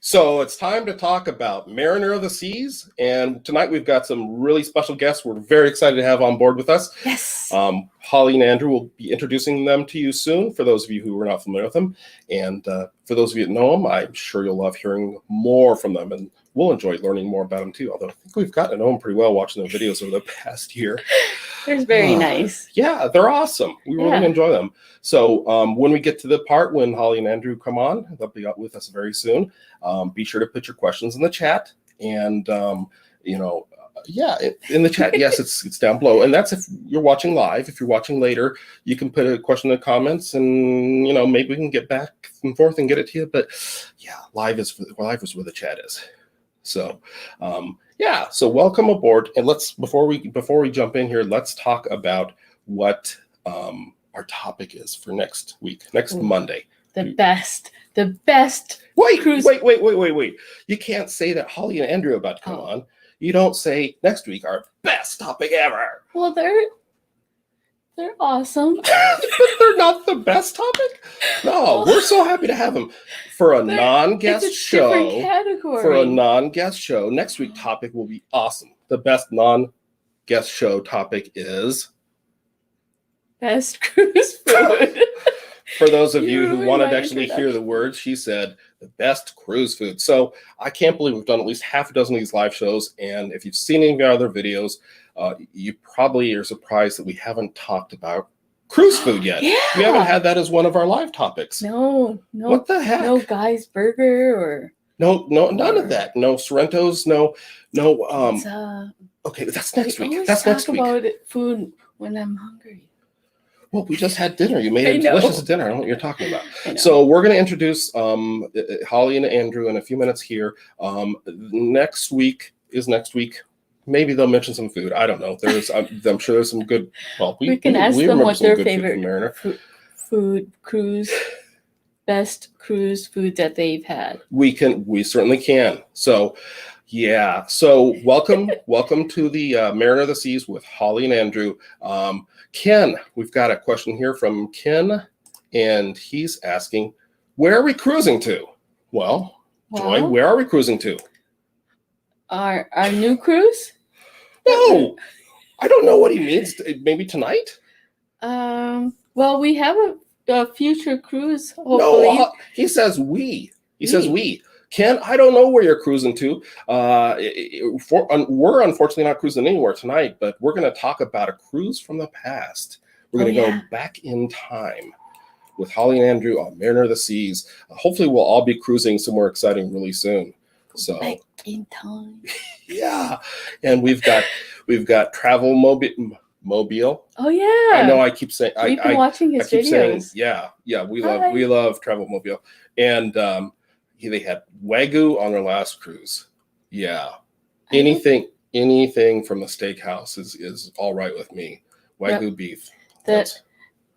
So it's time to talk about Mariner of the Seas, and tonight we've got some really special guests we're very excited to have on board with us. Yes. Holly and Andrew will be introducing them to you soon, for those of you who are not familiar with them. And for those of you that know them, I'm sure you'll love hearing more from them, and we'll enjoy learning more about them too, although I think we've gotten to know them pretty well watching their videos over the past year. They're very nice. Yeah, they're awesome. We really enjoy them. So when we get to the part when Holly and Andrew come on, they'll be up with us very soon. Be sure to put your questions in the chat. And, in the chat, yes, it's down below. And that's if you're watching live. If you're watching later, you can put a question in the comments and, maybe we can get back and forth and get it to you. But yeah, live is where the chat is. So, so welcome aboard. And before we jump in here, let's talk about what our topic is for next week, Monday. The best cruise. Wait. You can't say that Holly and Andrew are about to come on. You don't say next week our best topic ever. Well, they're awesome. But they're not the best topic? No, we're so happy to have them for a non-guest show. Category. For a non-guest show. Next week's topic will be awesome. The best non-guest show topic is best cruise food. For those of you who wanted to actually hear the words, she said the best cruise food. So I can't believe we've done at least half a dozen of these live shows. And if you've seen any of our other videos, you probably are surprised that we haven't talked about cruise food yet. Yeah. We haven't had that as one of our live topics. No. What the heck? No Guy's Burger or no, none of that. No Sorrento's. No. Okay, that's next week. That's next week. About food when I'm hungry. Well, we just had dinner. You made a delicious dinner. I don't know what you're talking about. So we're going to introduce Holly and Andrew in a few minutes here. Next week. Maybe they'll mention some food. I don't know. I'm sure there's some good. Well, we can ask them what their favorite best cruise food that they've had. We certainly can. So. Yeah. So welcome to the Mariner of the Seas with Holly and Andrew. Ken, we've got a question here from Ken, and he's asking, where are we cruising to? Well, Joy, where are we cruising to? Our new cruise? No, I don't know what he means. Maybe tonight? Well, we have a future cruise, hopefully. No, he says we. He says we. Ken, I don't know where you're cruising to. We're unfortunately not cruising anywhere tonight, but we're going to talk about a cruise from the past. We're going to go back in time with Holly and Andrew on Mariner of the Seas. Hopefully, we'll all be cruising somewhere exciting really soon. So back in time. Yeah, and we've got Travel Mobile. Oh yeah. I know. I keep saying. We've been watching his videos. Saying, we love Travel Mobile, and they had Wagyu on their last cruise. Yeah. Anything from the steakhouse is all right with me. Wagyu beef.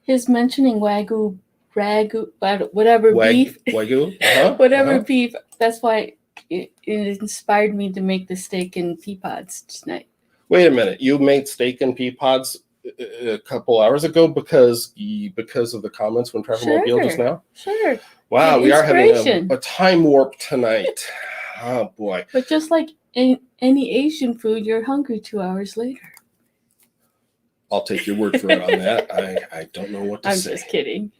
His mentioning Wagyu, whatever beef. Wagyu? Whatever beef. That's why it inspired me to make the steak and pea pods tonight. Wait a minute. You made steak and pea pods a couple hours ago because of the comments from Travel Mobile just now? Sure. Wow, we are having a time warp tonight. Oh, boy. But just like any Asian food, you're hungry 2 hours later. I'll take your word for it on that. I don't know what to say. I'm just kidding.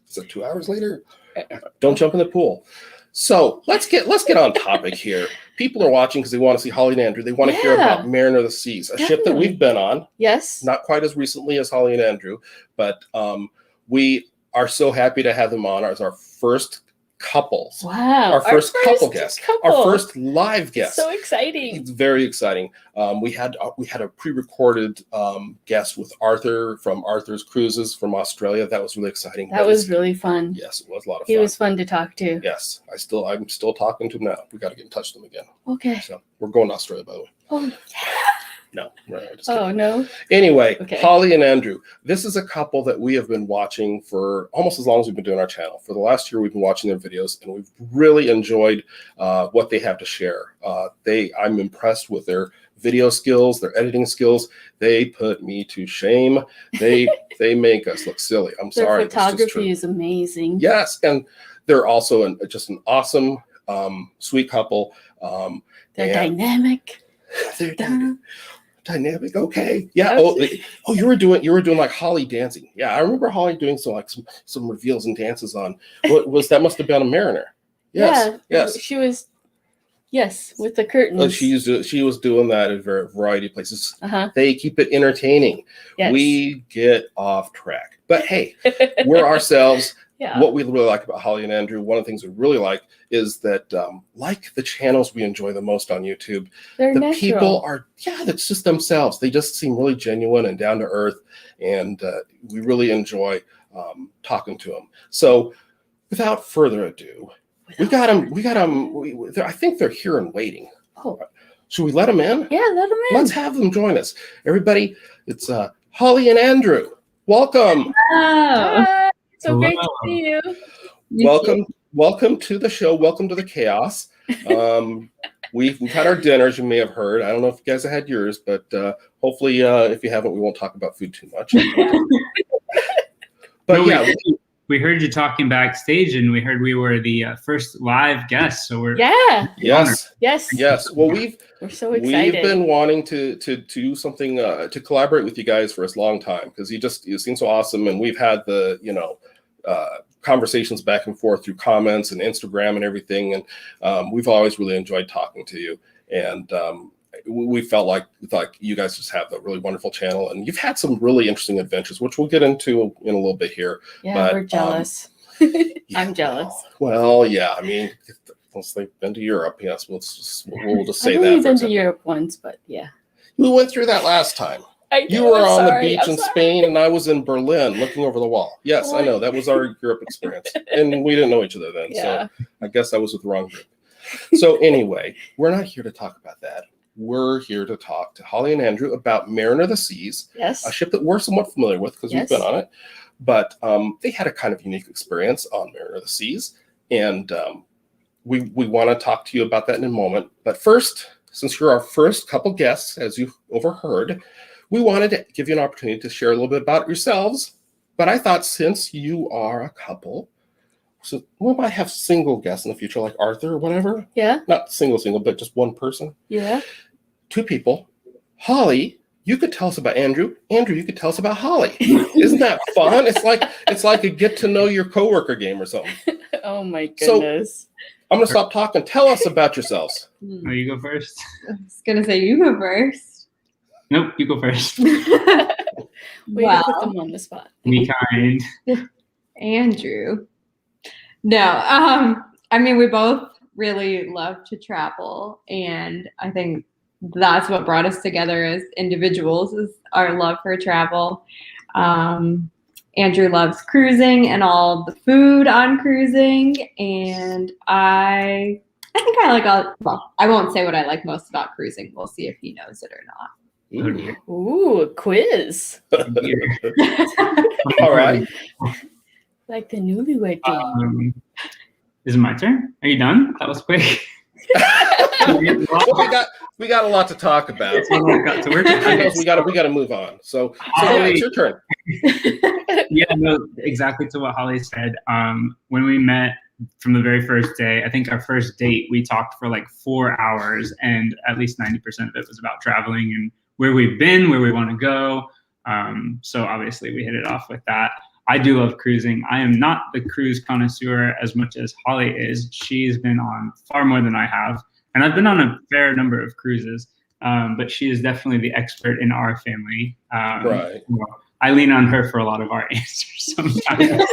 So 2 hours later? Don't jump in the pool. So let's get on topic here. People are watching because they want to see Holly and Andrew. They want to hear about Mariner of the Seas, a ship that we've been on. Yes. Not quite as recently as Holly and Andrew, but we are so happy to have them on as our first couples. Wow. Our first couple guest. Our first live guest. So exciting. It's very exciting. We had a pre-recorded guest with Arthur from Arthur's Cruises from Australia. That was really exciting. That was really fun. Yes, it was a lot of fun. He was fun to talk to. Yes. I'm still talking to him now. We got to get in touch with him again. Okay. So we're going to Australia, by the way. Oh, yeah. No. Just oh, no. Anyway, Holly and Andrew. This is a couple that we have been watching for almost as long as we've been doing our channel. For the last year, we've been watching their videos, and we've really enjoyed what they have to share. I'm impressed with their video skills, their editing skills. They put me to shame. They make us look silly. I'm sorry. Their photography is amazing. Yes, and they're also just an awesome sweet couple. They're and- dynamic. They're Dun. dynamic. Okay. Yeah. Okay. You were doing like Holly dancing. Yeah, I remember Holly doing some reveals and dances on. What was that? Must have been a Mariner. Yes. Yeah, Yes. she was. Yes, with the curtains. She was doing that at a variety of places. Uh-huh. They keep it entertaining. Yes. We get off track, but hey, we're ourselves. Yeah. What we really like about Holly and Andrew, one of the things we really like is that, like the channels we enjoy the most on YouTube, They're the natural. people are, that's just themselves. They just seem really genuine and down to earth, and we really enjoy talking to them. So, without further ado, we got them. I think they're here and waiting. Oh. Should we let them in? Yeah, let them in. Let's have them join us. Everybody, it's Holly and Andrew. Welcome. Hi. So great to Hello. see you. Welcome to the show. Welcome to the chaos. We've had our dinners, you may have heard. I don't know if you guys have had yours, but hopefully, if you haven't, we won't talk about food too much. But No, yeah, we heard you talking backstage, and we heard we were the first live guests. So we're Yeah. yes. Well, We're so excited. we've been wanting to do something to collaborate with you guys for a long time because you seem so awesome, and we've had the conversations back and forth through comments and Instagram and everything, and we've always really enjoyed talking to you, and we thought you guys just have a really wonderful channel, and you've had some really interesting adventures, which we'll get into in a little bit here. Yeah, but, we're jealous. I'm jealous. Well, yeah, I mean, once they've been to Europe, yes, we'll just say I've that. only for been to example. Europe once, but yeah. We went through that last time. You were on the beach in Spain, and I was in Berlin looking over the wall. Yes, I know. That was our Europe experience. And we didn't know each other then. Yeah. So I guess I was with the wrong group. So anyway, we're not here to talk about that. We're here to talk to Holly and Andrew about Mariner of the Seas, Yes. a ship that we're somewhat familiar with because Yes. we've been on it. But they had a kind of unique experience on Mariner of the Seas. And we want to talk to you about that in a moment. But first, since you're our first couple guests, as you've overheard, we wanted to give you an opportunity to share a little bit about yourselves. But I thought since you are a couple, so we might have single guests in the future, like Arthur or whatever. Yeah. Not single, but just one person. Yeah. Two people. Holly, you could tell us about Andrew. Andrew, you could tell us about Holly. Isn't that fun? It's like a get to know your coworker game or something. Oh my So- goodness. I'm gonna stop talking. Tell us about yourselves. Oh, you go first. I was gonna say you go first. Nope, you go first. We put Well, them on the spot. Be kind. Andrew. No, I mean we both really love to travel, and I think that's what brought us together as individuals is our love for travel. Andrew loves cruising and all the food on cruising, and I think I like well, I won't say what I like most about cruising. We'll see if he knows it or not. Oh, dear. Ooh, a quiz. All right. Like the newlywed game. Is it my turn? Are you done? That was quick. Well, we got a lot to talk about. That's all I've got to work with. Because we got to move on. So yeah, it's your turn. Yeah, no, exactly to what Holly said. When we met from the very first day, I think our first date, we talked for like 4 hours, and at least 90% of it was about traveling and where we've been, where we want to go. So obviously we hit it off with that. I do love cruising. I am not the cruise connoisseur as much as Holly is. She's been on far more than I have. And I've been on a fair number of cruises, but she is definitely the expert in our family. Right. I lean on her for a lot of our answers sometimes.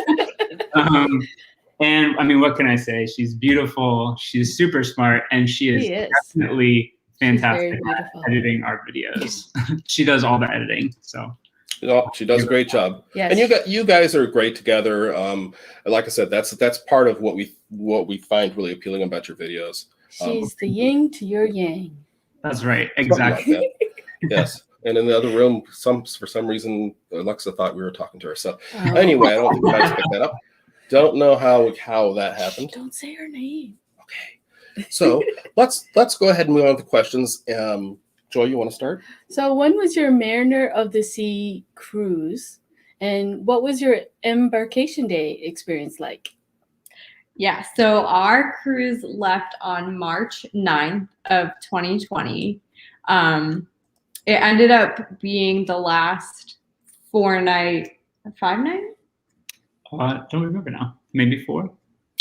And I mean, what can I say? She's beautiful. She's super smart, and she is definitely fantastic at editing our videos. She does all the editing, so. She does a great job. Yes. And you guys are great together. Like I said, that's part of what we find really appealing about your videos. She's the yin to your yang. That's right. Something like Exactly. that. Yes. And in the other room, for some reason, Alexa thought we were talking to her. So Oh. anyway, I don't think you guys picked that up. Don't know how that happened. Don't say her name. Okay. So let's go ahead and move on to questions. Joy, you want to start? So when was your Mariner of the Sea cruise? And what was your embarkation day experience like? Yeah, so our cruise left on March 9th of 2020. It ended up being the last 4-night, 5-night? Don't remember now. Maybe 4.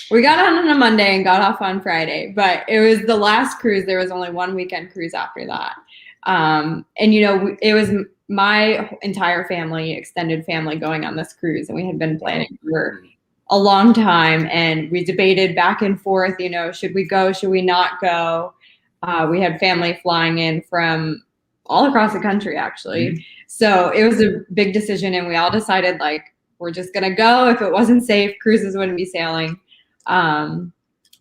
We got on a Monday and got off on Friday, but it was the last cruise. There was only one weekend cruise after that. And, it was my entire family, extended family, going on this cruise, and we had been planning for a long time, and we debated back and forth, should we go, should we not go? We had family flying in from all across the country, actually. Mm-hmm. So it was a big decision, and we all decided, like, we're just going to go. If it wasn't safe, cruises wouldn't be sailing. But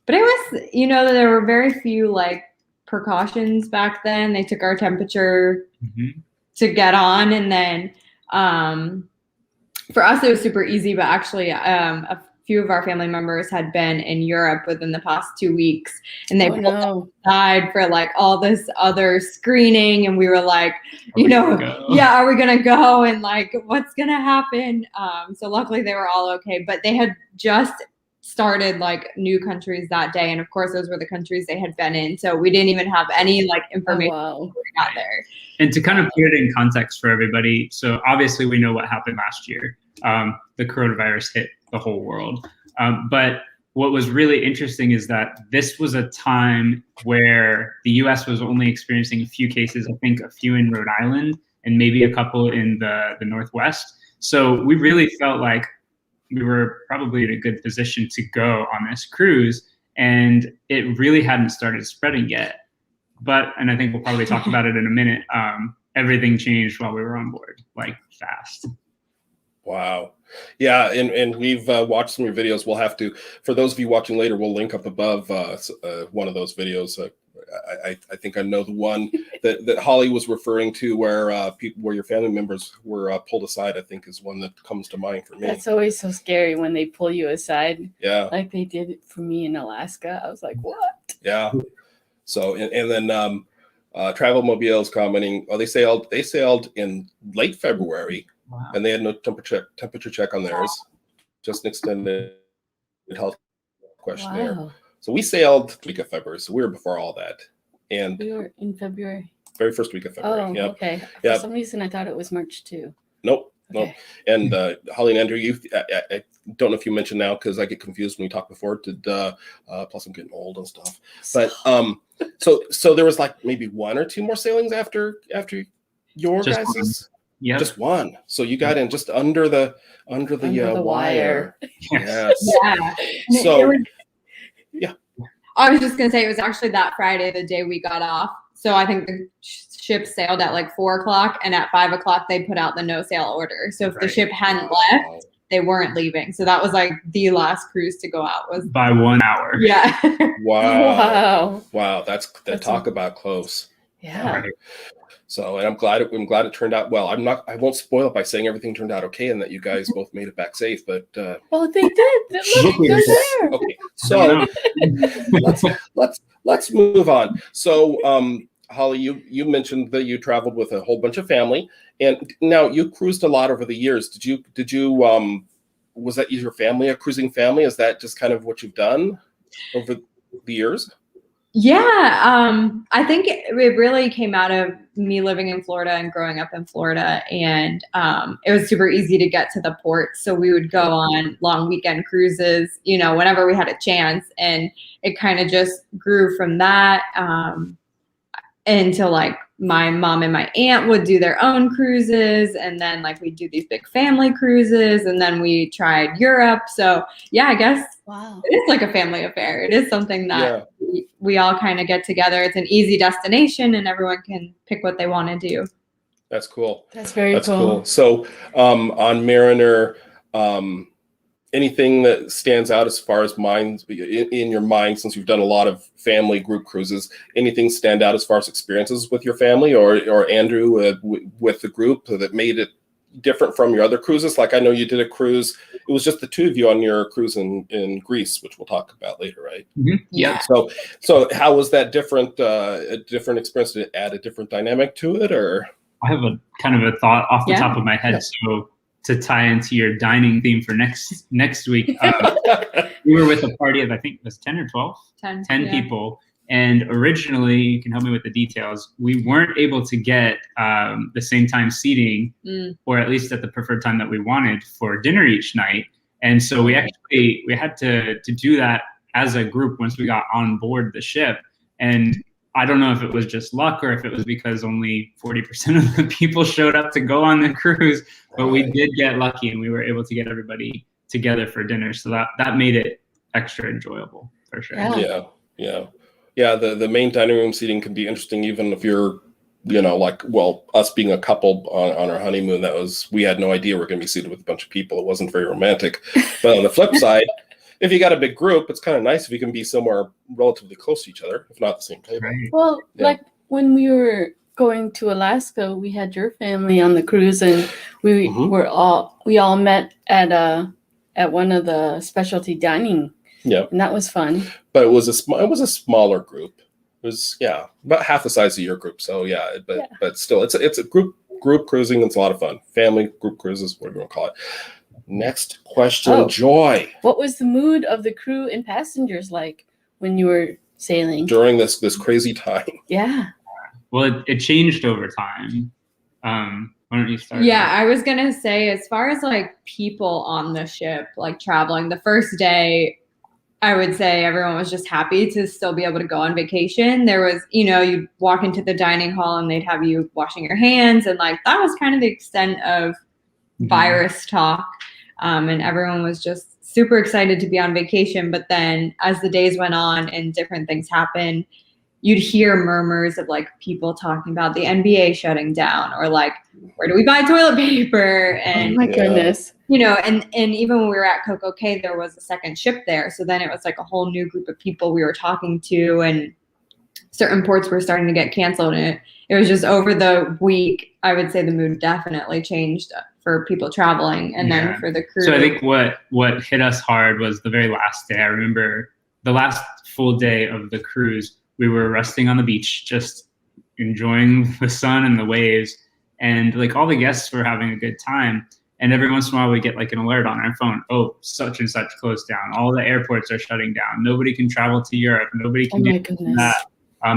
it was, there were very few, like, precautions back then. They took our temperature to get on, and then for us it was super easy, but actually a few of our family members had been in Europe within the past 2 weeks, and they pulled us aside for like all this other screening, and we were like, are we gonna go, and like what's gonna happen? So luckily they were all okay, but they had just started like new countries that day, and of course those were the countries they had been in, so we didn't even have any like information when we got there. And to kind of put it in context for everybody, so obviously we know what happened last year. The coronavirus hit the whole world, but what was really interesting is that this was a time where the US was only experiencing a few cases, I think a few in Rhode Island and maybe a couple in the Northwest. So we really felt like we were probably in a good position to go on this cruise, and it really hadn't started spreading yet. But, and I think we'll probably talk about it in a minute, everything changed while we were on board, like fast. Wow. Yeah, and we've watched some of your videos. We'll have to, for those of you watching later, we'll link up above one of those videos. I think I know the one that Holly was referring to, where your family members were pulled aside, I think is one that comes to mind for me. That's always so scary when they pull you aside. Yeah. Like they did it for me in Alaska. I was like, what? Yeah. So, and then Travel Mobile is commenting, they sailed in late February. Wow. And they had no temperature check on theirs, just an extended health questionnaire. Wow. So we sailed the week of February, so we were before all that. And we were in February. Very first week of February. Oh, yep. Okay. For some reason, I thought it was March too. Nope. Okay. And Holly and Andrew, I don't know if you mentioned now because I get confused when we talked before. Plus I'm getting old and stuff. But so there was like maybe 1 or 2 more sailings after your guys's. Yeah, just one. So you got in just under the wire. Yes. Yeah. So yeah. I was just gonna say it was actually that Friday, the day we got off. So I think the ship sailed at like 4:00, and at 5:00 they put out the no sail order. So if the ship hadn't left, they weren't leaving. So that was like the last cruise to go out was by 1 hour. Yeah. Wow. That's talk about close. Yeah. Right. So, and I'm glad it turned out well. I won't spoil it by saying everything turned out okay and that you guys both made it back safe, but well, they did. Look, they're there. Okay. So let's move on. So, Holly, you mentioned that you traveled with a whole bunch of family, and now you cruised a lot over the years. Did you was that your family, a cruising family? Is that just kind of what you've done over the years? Yeah, I think it really came out of me living in Florida and growing up in Florida, and it was super easy to get to the port. So we would go on long weekend cruises, whenever we had a chance, and it kind of just grew from that until like my mom and my aunt would do their own cruises, and then like we'd do these big family cruises, and then we tried Europe. So yeah, I guess it is like a family affair. It is something that we all kind of get together. It's an easy destination, and everyone can pick what they want to do. That's cool. That's very cool. So on Mariner, anything that stands out as far as in your mind, since you've done a lot of family group cruises, anything stand out as far as experiences with your family or Andrew with the group that made it different from your other cruises? Like I know you did a cruise, it was just the two of you on your cruise in Greece, which we'll talk about later, right? Mm-hmm. Yeah. So how was that different, a different experience? Did it add a different dynamic to it, or? I have a kind of a thought off the top of my head. So to tie into your dining theme for next week, we were with a party of, I think it was 10 or 12, 10 yeah. people. And originally, you can help me with the details, we weren't able to get the same time seating, or at least at the preferred time that we wanted for dinner each night. And so we had to do that as a group once we got on board the ship. And I don't know if it was just luck or if it was because only 40% of the people showed up to go on the cruise, but we did get lucky and we were able to get everybody together for dinner. So that made it extra enjoyable for sure. Yeah. The main dining room seating can be interesting, even if you're, like, well, us being a couple on our honeymoon, we had no idea we're going to be seated with a bunch of people. It wasn't very romantic. But on the flip side, if you got a big group, it's kind of nice if you can be somewhere relatively close to each other, if not the same table. Right. Well, like when we were going to Alaska, we had your family on the cruise, and we all met at one of the specialty dining. Yeah, and that was fun. But it was a smaller group. It was about half the size of your group. So but still, it's a group cruising. It's a lot of fun. Family group cruises, whatever you want to call it. Next question, Joy. What was the mood of the crew and passengers like when you were sailing during this crazy time? Yeah. Well, it changed over time. Why don't you start? Yeah, I was gonna say, as far as like people on the ship, like traveling, the first day, I would say everyone was just happy to still be able to go on vacation. There was, you'd walk into the dining hall and they'd have you washing your hands, and like that was kind of the extent of virus talk. And everyone was just super excited to be on vacation. But then as the days went on and different things happened, you'd hear murmurs of like people talking about the NBA shutting down, or like, where do we buy toilet paper? And oh my goodness. And even when we were at Coco Cay, there was a second ship there. So then it was like a whole new group of people we were talking to, and certain ports were starting to get canceled. And it was just over the week, I would say the mood definitely changed for people traveling, and then for the crew. So I think what hit us hard was the very last day. I remember the last full day of the cruise, we were resting on the beach, just enjoying the sun and the waves, and like all the guests were having a good time. And every once in a while we get like an alert on our phone, oh, such and such closed down. All the airports are shutting down. Nobody can travel to Europe. Nobody can do that.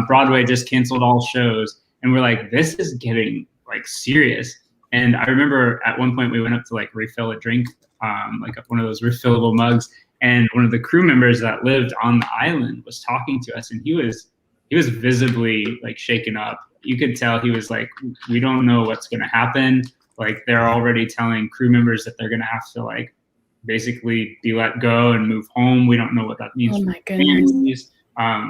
Broadway just canceled all shows. And we're like, this is getting like serious. And I remember at one point we went up to like refill a drink, like one of those refillable mugs. And one of the crew members that lived on the island was talking to us, and he was visibly like shaken up. You could tell he was like, we don't know what's going to happen. Like they're already telling crew members that they're going to have to like basically be let go and move home. We don't know what that means. Oh my goodness.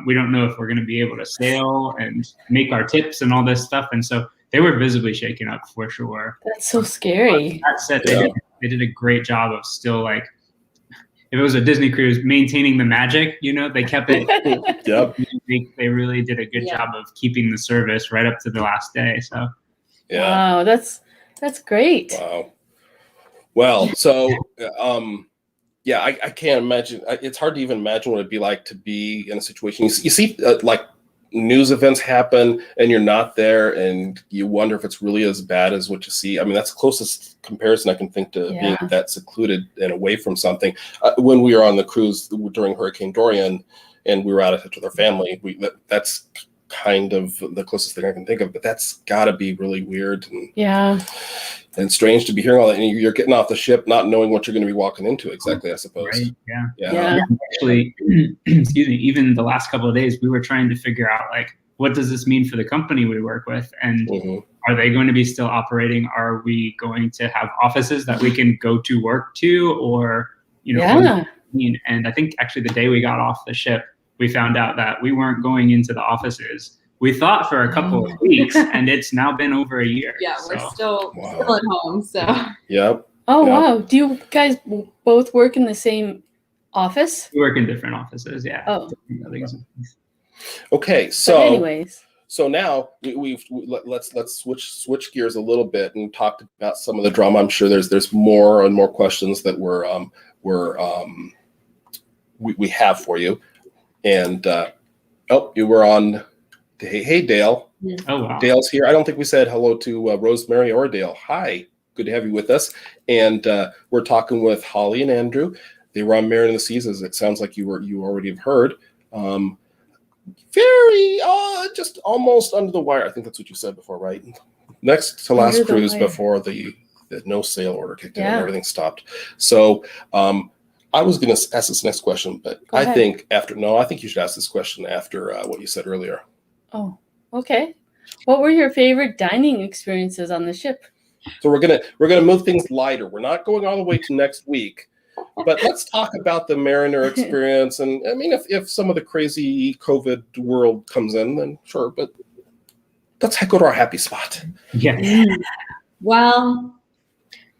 We don't know if we're going to be able to sail and make our tips and all this stuff. And so they were visibly shaken up for sure. That's so scary. That said, they did a great job of still like, if it was a Disney cruise, maintaining the magic, they kept it. Yep. They really did a good job of keeping the service right up to the last day. So, wow, that's great. Wow. Well, so, I can't imagine. It's hard to even imagine what it'd be like to be in a situation. You see like news events happen and you're not there, and you wonder if it's really as bad as what you see. I mean, that's the closest comparison I can think to being that secluded and away from something. When we were on the cruise during Hurricane Dorian and we were out of touch with our family, that's kind of the closest thing I can think of, but that's got to be really weird and strange to be hearing all that. And you're getting off the ship not knowing what you're going to be walking into exactly, I suppose. Right. Yeah. Actually, excuse me, even the last couple of days, we were trying to figure out like, what does this mean for the company we work with? And are they going to be still operating? Are we going to have offices that we can go to work to, or, and I think actually the day we got off the ship, we found out that we weren't going into the offices. We thought for a couple of weeks, and it's now been over a year. Yeah, we're still at home. So. Yep. Oh, wow. Do you guys both work in the same office? We work in different offices. Yeah. Oh. Okay. So. But anyways. So now let's switch gears a little bit and talk about some of the drama. I'm sure there's more and more questions that we have for you. And you were on. Hey, Dale. Oh, wow. Dale's here. I don't think we said hello to Rosemary or Dale. Hi, good to have you with us. And we're talking with Holly and Andrew. they were on Mariner of the Seas, as it sounds like you already have heard. Very just almost under the wire. I think that's what you said before, right? Next to last cruise before the no sail order kicked in and everything stopped. So I was going to ask this next question, but I think you should ask this question after what you said earlier. Oh, okay. What were your favorite dining experiences on the ship? So we're gonna move things lighter. We're not going all the way to next week, but let's talk about the Mariner experience. And I mean, if some of the crazy COVID world comes in, then sure. But let's go to our happy spot. Yeah. Well,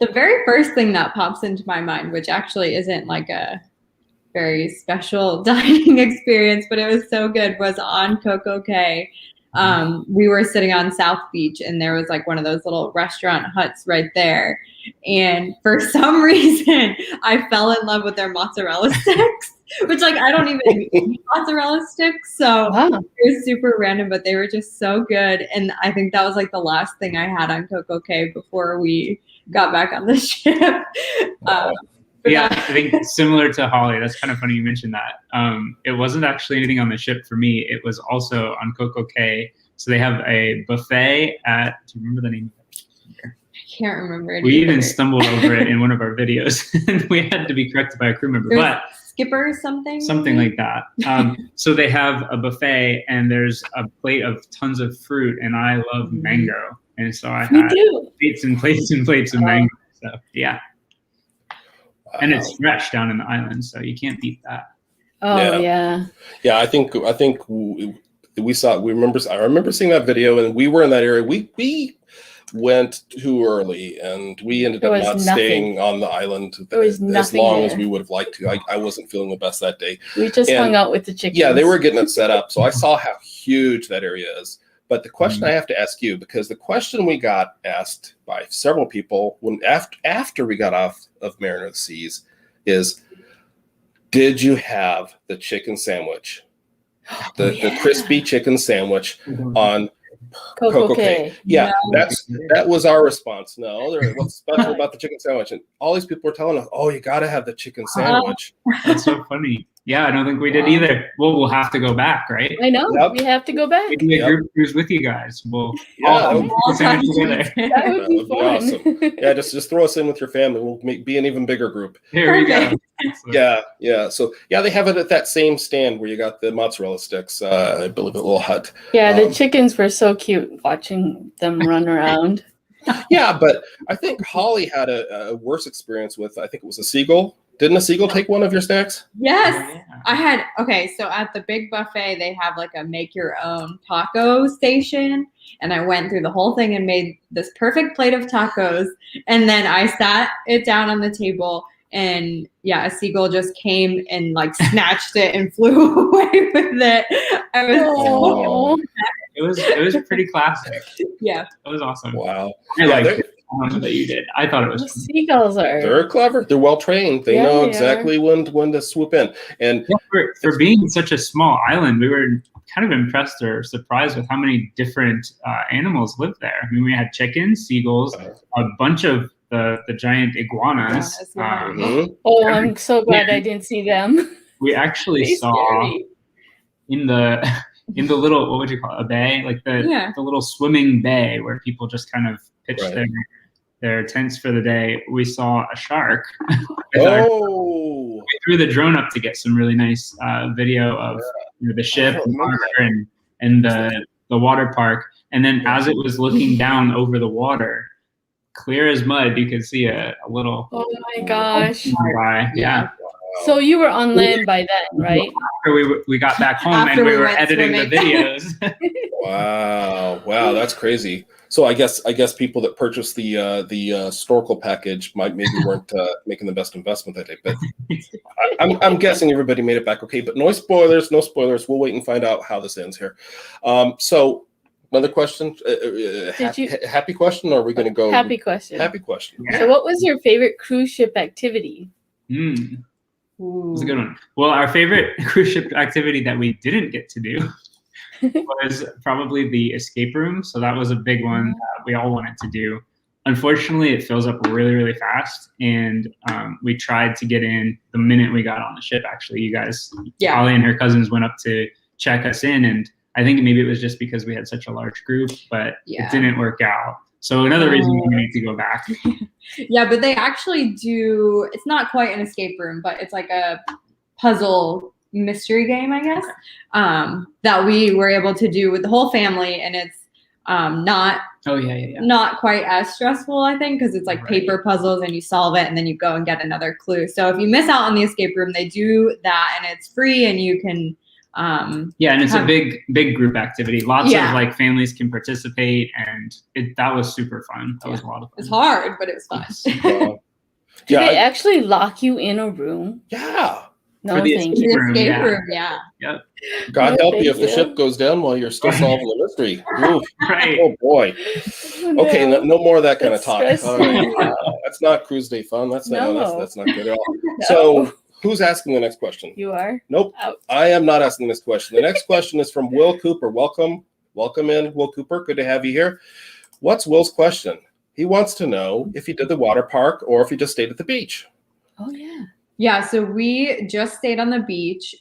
the very first thing that pops into my mind, which actually isn't like a very special dining experience, but it was so good, was on Coco Cay. We were sitting on South Beach, and there was like one of those little restaurant huts right there. And for some reason, I fell in love with their mozzarella sticks, which like I don't even eat mozzarella sticks. So it was super random, but they were just so good. And I think that was like the last thing I had on Coco Cay before we got back on the ship. Yeah, I think similar to Holly, that's kind of funny you mentioned that. It wasn't actually anything on the ship for me. It was also on Coco Cay. So they have a buffet at, do you remember the name? I can't remember it. We even stumbled over it in one of our videos, and we had to be corrected by a crew member. But Skipper or something? Something like that. So they have a buffet, and there's a plate of tons of fruit, and I love mango. And so I had plates and plates and plates of mango. So yeah. And it's fresh down in the island, so you can't beat that. Oh yeah. Yeah, I think we saw. I remember seeing that video, and we were in that area. We went too early, and we ended up not staying on the island as long as we would have liked to. I wasn't feeling the best that day. We just hung out with the chickens. Yeah, they were getting it set up, so I saw how huge that area is. But the question I have to ask you, because the question we got asked by several people when after we got off of Mariner of the Seas is, did you have the chicken sandwich? The crispy chicken sandwich on Coco Cay. Yeah, that was our response. No, what's special about the chicken sandwich? And all these people were telling us, oh, you got to have the chicken sandwich. That's so funny. Yeah, I don't think we did either. Well, we'll have to go back, right? I know. We have to go back. We can get group cruise with you guys. We'll all sandwich together. That would be fun. Awesome. Yeah, just throw us in with your family. We'll be an even bigger group. Here we go. Yeah. So they have it at that same stand where you got the mozzarella sticks. I believe a little hut. Yeah, the chickens were so cute watching them run around. Yeah, but I think Holly had a worse experience with. I think it was a seagull. Didn't a seagull take one of your snacks? Yes. I had, so at the big buffet, they have like a make your own taco station. And I went through the whole thing and made this perfect plate of tacos. And then I sat it down on the table, and a seagull just came and like snatched it and flew away with it. I was it was pretty classic. Yeah. It was awesome. Wow. I liked it. That you did. I thought it was fun. Seagulls they're clever. They're well trained. They know exactly when to swoop in. And for being such a small island, we were kind of impressed or surprised with how many different animals live there. I mean, we had chickens, seagulls, a bunch of the giant iguanas. I'm so glad I didn't see them. We actually saw in the little, what would you call it, a bay, like the little swimming bay where people just kind of pitch their tents for the day. We saw a shark. We threw the drone up to get some really nice video of the ship and the water park. And then as it was looking down over the water, clear as mud, you could see a little. Oh my gosh! Yeah. So you were on land by then, right? After we got back home and we were editing the videos. Wow, that's crazy. So I guess people that purchased the snorkel package maybe weren't making the best investment that day. But I'm guessing everybody made it back okay. But no spoilers. We'll wait and find out how this ends here. So another question. Happy question, or are we going to go? Happy question. Happy question. So what was your favorite cruise ship activity? That's a good one. Well, our favorite cruise ship activity that we didn't get to do was probably the escape room. So that was a big one we all wanted to do. unfortunately, it fills up really, really fast. And we tried to get in the minute we got on the ship. Actually, you guys, Holly and her cousins went up to check us in, and I think maybe it was just because we had such a large group, but it didn't work out. So another reason we need to go back. Yeah, but they actually do. It's not quite an escape room, but it's like a puzzle mystery game, I guess, that we were able to do with the whole family, and it's not not quite as stressful, I think, because it's like paper puzzles and you solve it and then you go and get another clue. So if you miss out on the escape room, they do that, and it's free, and you can and it's a big group activity. Lots of like families can participate, and that was super fun. That was a lot of fun. It's hard, but it was fun. Do they actually lock you in a room? Yeah. No, thank you. The escape room, Yep. God help you if the ship goes down while you're still solving the mystery. Oof. Right. Oh boy. No. Okay, no more of that kind of talk. Stressful. That's not cruise day fun. That's that's not good at all. No. So who's asking the next question? You are? Nope. Out. I am not asking this question. The next question is from Will Cooper. Welcome in, Will Cooper. Good to have you here. What's Will's question? He wants to know if he did the water park or if he just stayed at the beach. Oh, yeah. Yeah, so we just stayed on the beach.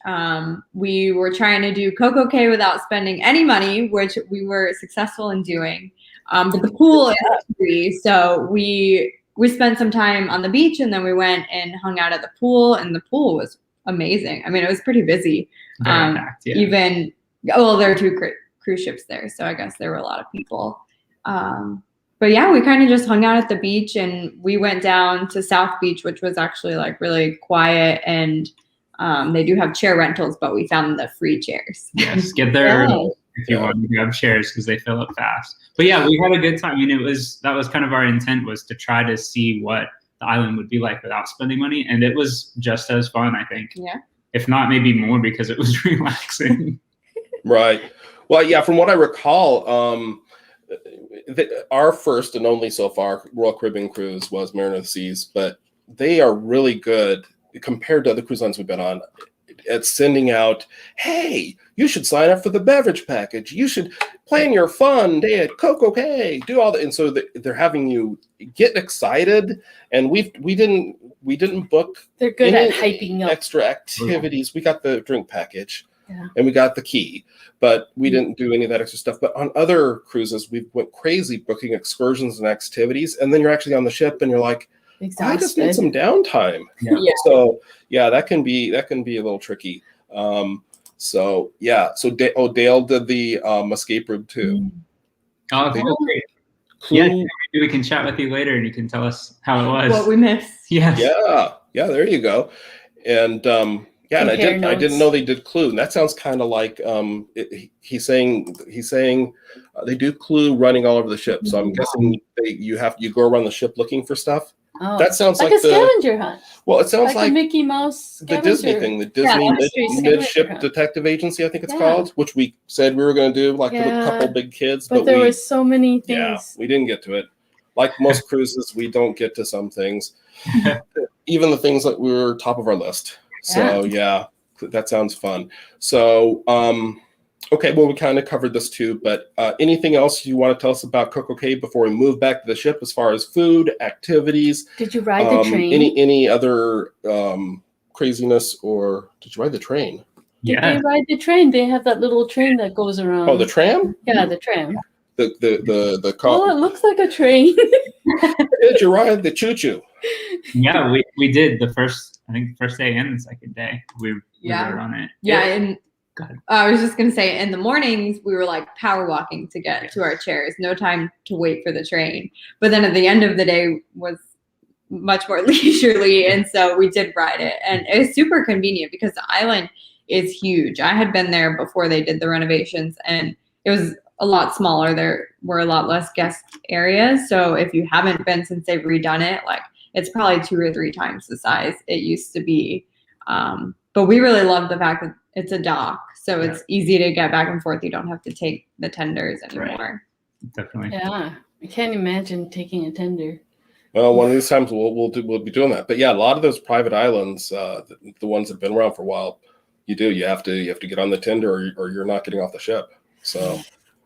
We were trying to do Coco Cay without spending any money, which we were successful in doing. But the pool is free, so we spent some time on the beach, and then we went and hung out at the pool, and the pool was amazing. I mean, it was pretty busy. Very packed, yeah. Even, well, there are 2 cruise ships there, so I guess there were a lot of people. But yeah, we kind of just hung out at the beach, and we went down to South Beach, which was actually like really quiet, and they do have chair rentals, but we found the free chairs. Yes, get there early if you want to grab chairs because they fill up fast. But yeah, we had a good time. I mean, that was kind of our intent, was to try to see what the island would be like without spending money, and it was just as fun, I think. Yeah. If not, maybe more, because it was relaxing. Right. Well, yeah, from what I recall, our first and only so far Royal Caribbean cruise was Mariner of the Seas, but they are really good compared to other cruise lines we've been on at sending out, hey, you should sign up for the beverage package. You should plan your fun day at Coco Cay. Do all that, and so they're having you get excited. And we didn't book. They're good at hyping up extra activities. We got the drink package. Yeah. And we got the key, but we didn't do any of that extra stuff. But on other cruises, we went crazy booking excursions and activities, and then you're actually on the ship, and you're like, I just need some downtime. Yeah. So yeah, that can be a little tricky. So Dale did the escape room too. Oh, okay. Great. Yeah, maybe we can chat with you later, and you can tell us how it was. What we missed. Yes. Yeah. There you go. And and I didn't know they did Clue, and that sounds kind of like he's saying they do Clue running all over the ship. So I'm guessing you go around the ship looking for stuff. Oh, that sounds like a scavenger hunt. Well, it sounds like the Mickey Mouse the Disney thing, the Disney Midship Detective Agency, I think it's called, which we said we were going to do, like with a couple big kids. But there were so many things. Yeah, we didn't get to it. Like most cruises, we don't get to some things, even the things that were top of our list. So yeah, that sounds fun. So okay, well, we kind of covered this too, but anything else you want to tell us about Coco Cay before we move back to the ship as far as food, activities? Did you ride the train? Any other craziness, or did you ride the train? Did they ride the train? They have that little train that goes around. Oh, the tram? Yeah, the tram. The car. Oh, it looks like a train. Did you ride the choo-choo? Yeah, we did the first day and the second day. We were on it. Yeah, and I was just gonna say, in the mornings we were like power walking to get to our chairs. No time to wait for the train. But then at the end of the day was much more leisurely, and so we did ride it, and it was super convenient because the island is huge. I had been there before they did the renovations, and it was a lot smaller. There were a lot less guest areas. So if you haven't been since they've redone it, like it's probably 2 or 3 times the size it used to be. But we really love the fact that it's a dock, so it's easy to get back and forth. You don't have to take the tenders anymore. Right. Definitely. Yeah, I can't imagine taking a tender. Well, one of these times we'll be doing that. But yeah, a lot of those private islands, the ones that have been around for a while, you have to get on the tender, or you're not getting off the ship. So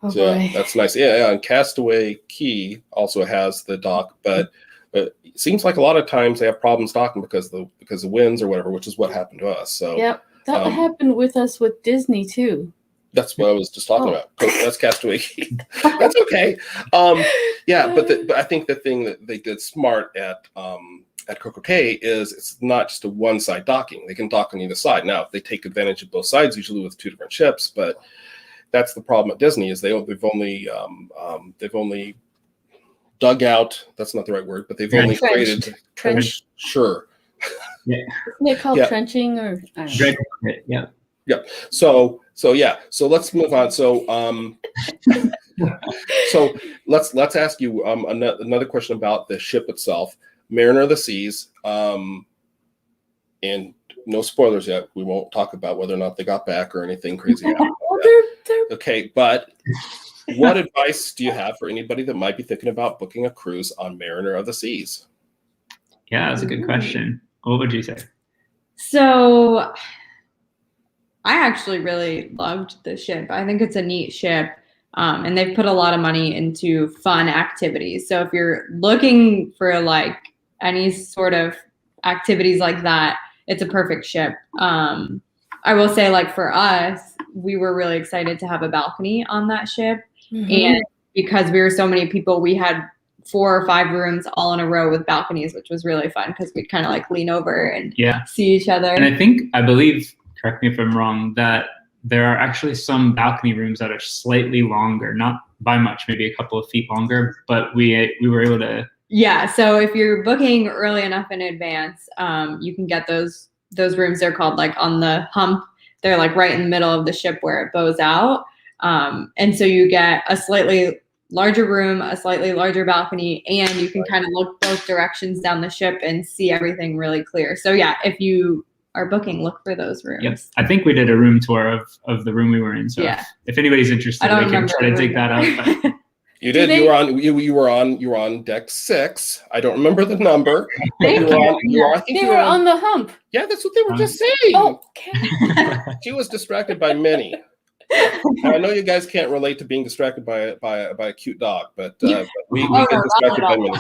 Oh So boy. that's nice. Yeah, and Castaway Key also has the dock, but it seems like a lot of times they have problems docking because of winds or whatever, which is what happened to us. So Yep. That happened with us with Disney too. that's what I was just talking about. That's Castaway Key. That's okay. Yeah, but I think the thing that they did smart at Coco Cay is it's not just a one-side docking. They can dock on either side. Now, if they take advantage of both sides, usually with 2 different ships, but that's the problem at Disney is they've only dug out. That's not the right word, but they've only created trench. Sure. Yeah. Isn't it called trenching or? I don't know. Yeah. Yeah. So yeah. So let's move on. So so let's ask you another question about the ship itself, Mariner of the Seas. And no spoilers yet. We won't talk about whether or not they got back or anything crazy. Okay, but what advice do you have for anybody that might be thinking about booking a cruise on Mariner of the Seas? Yeah, that's a good question. What would you say? So I actually really loved the ship. I think it's a neat ship. And they've put a lot of money into fun activities. So if you're looking for like any sort of activities like that, it's a perfect ship. I will say, like for us, we were really excited to have a balcony on that ship. And because we were so many people, we had 4 or 5 rooms all in a row with balconies, which was really fun because we'd kind of like lean over and see each other. And I believe, correct me if I'm wrong, that there are actually some balcony rooms that are slightly longer, not by much, maybe a couple of feet longer, but we were able to. Yeah, so if you're booking early enough in advance, you can get those rooms. They're called like on the hump. They're like right in the middle of the ship where it bows out. And so you get a slightly larger room, a slightly larger balcony, and you can kind of look both directions down the ship and see everything really clear. So yeah, if you are booking, look for those rooms. Yep. I think we did a room tour of the room we were in. So if anybody's interested, they can try to dig that out. But. You did. You were on deck 6. I don't remember the number. They were on the hump. Yeah, that's what they were just saying. Okay. She was distracted by Minnie. I know you guys can't relate to being distracted by a cute dog, but we get distracted by Minnie.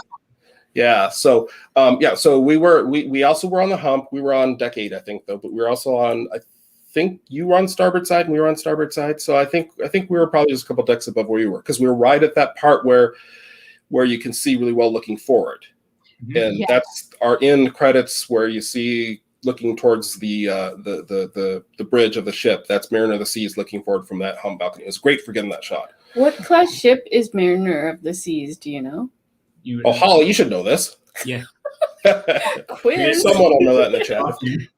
Yeah. So So we also were on the hump. We were on deck 8, I think, though. But we were also on. I think you were on starboard side and we were on starboard side. So I think we were probably just a couple decks above where you were because we were right at that part where you can see really well looking forward, and that's our end credits where you see looking towards the bridge of the ship. That's Mariner of the Seas looking forward from that hump balcony. It was great for getting that shot. What class ship is Mariner of the Seas? Do you know? Holly, you should know this. Yeah. Quiz. Someone will know that in the chat.